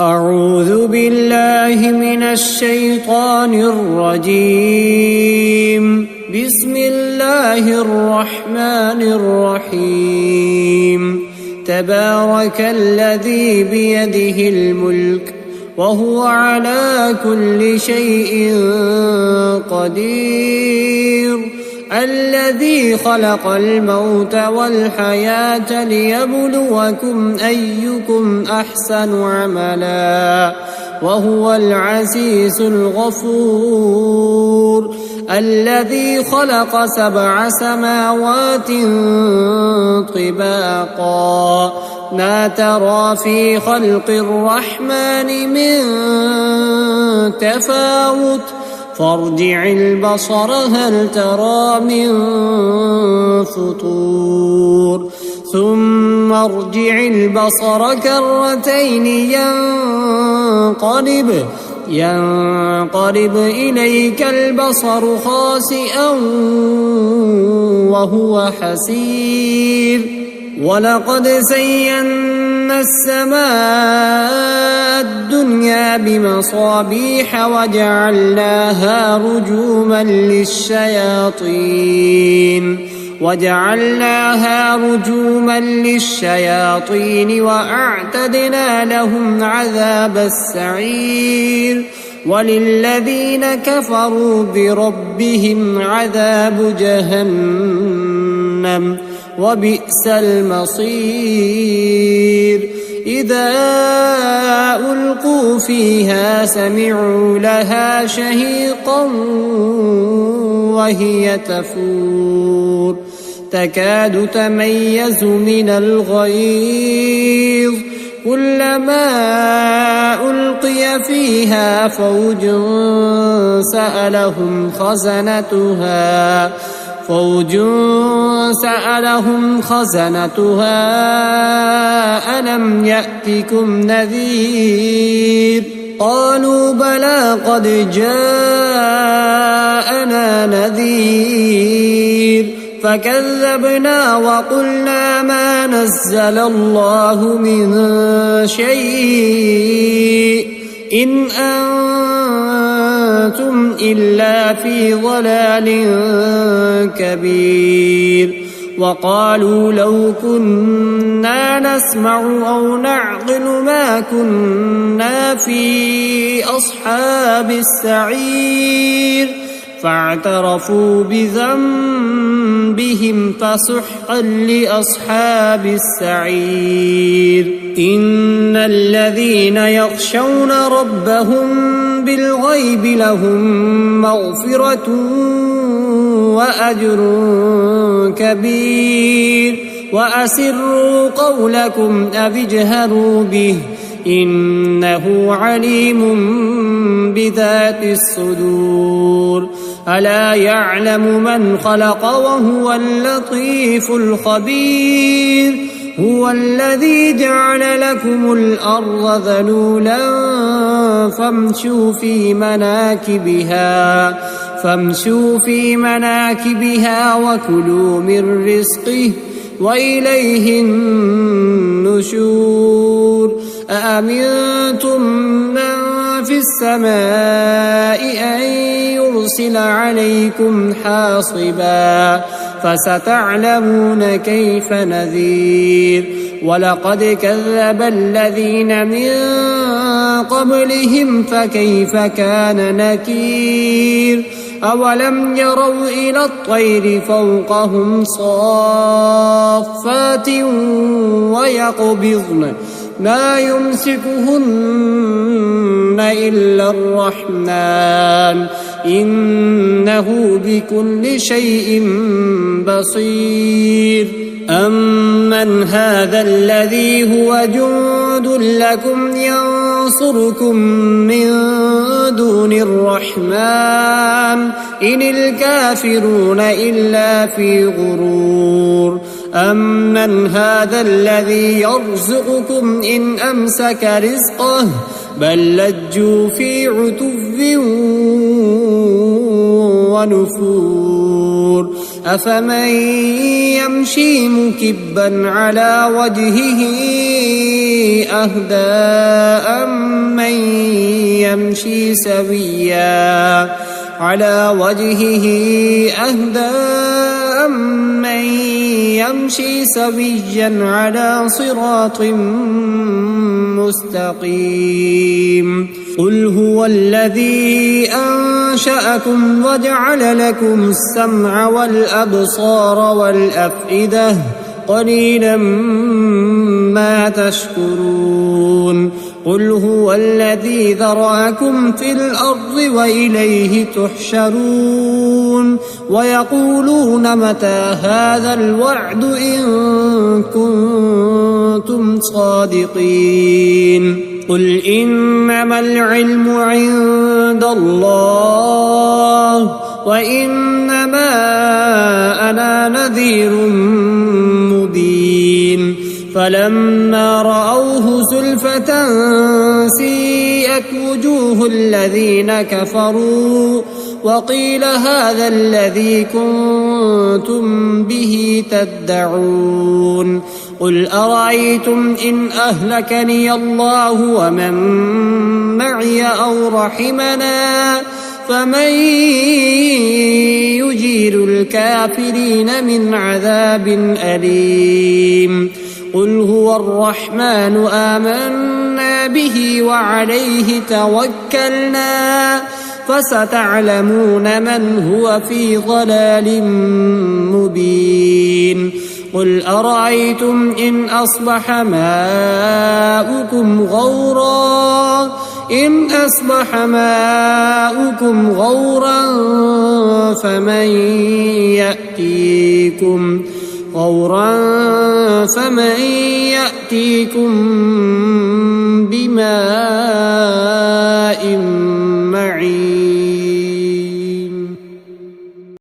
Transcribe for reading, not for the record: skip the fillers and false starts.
أعوذ بالله من الشيطان الرجيم. بسم الله الرحمن الرحيم. تبارك الذي بيده الملك وهو على كل شيء قدير. الذي خلق الموت والحياة ليبلوكم أيكم أحسن عملا وهو العزيز الغفور. الذي خلق 7 سماوات طباقا ما ترى في خلق الرحمن من تفاوت فارجع البصر هل ترى من فطور ثم ارجع البصر كرتين ينقلب إليك البصر خاسئا وهو حسير. ولقد زينا السماء الدنيا بمصابيح وجعلناها رجوما للشياطين وأعتدنا لهم عذاب السعير. وللذين كفروا بربهم عذاب جهنم وبئس المصير. إذا ألقوا فيها سمعوا لها شهيقا وهي تفور تكاد تميز من الغيظ كلما ألقي فيها فوج سألهم خزنتها ألم يأتكم نذير قالوا بلى قد جاءنا نذير فكذبنا وقلنا ما نزل الله من شيء إن أنتم إلا في ضلال كبير. وقالوا لو كنا نسمع أو نعقل ما كنا في أصحاب السعير فاعترفوا بذنبهم فسحقا لأصحاب السعير. إن الذين يخشون ربهم بالغيب لهم مغفرة وأجر كبير. وأسروا قولكم أو اجهروا به إنه عليم بذات الصدور. ألا يعلم من خلق وهو اللطيف الخبير. هو الذي جعل لكم الأرض ذلولا فامشوا في مناكبها وكلوا من رزقه وإليه النشور. أأمنتم من في السماء أن يرسل عليكم حاصبا فستعلمون كيف نذير. ولقد كذب الذين من قبلهم فكيف كان نكير. أولم يروا إلى الطير فوقهم صافات ويقبضن ما يمسكهن إلا الرحمن إنه بكل شيء بصير. أمن هذا الذي هو جند لكم ينصركم من دون الرحمن إن الكافرون إلا في غرور. أمن هذا الذي يرزقكم إن أمسك رزقه بل لجوا في عتو ونفور. أفمن يمشي مكبا على وجهه أهدى أمن يمشي سويا على صراط مستقيم قل هو الذي أنشأكم وجعل لكم السمع والأبصار والأفئدة قليلا ما تشكرون قل هو الذي ذرأكم في الأرض وإليه تحشرون ويقولون متى هذا الوعد إن كنتم صادقين قل إنما العلم عند الله وإنما أنا نذير مبين فلما رأوه زلفة سيئت وجوه الذين كفروا وقيل هذا الذي كنتم به تدعون قل أرأيتم إن أهلكني الله ومن معي أو رحمنا فمن يجير الكافرين من عذاب أليم قل هو الرحمن آمنا به وعليه توكلنا فستعلمون من هو في ضلال مبين قل أرأيتم إن أصبح ماؤكم غورا فمن يأتيكم بماء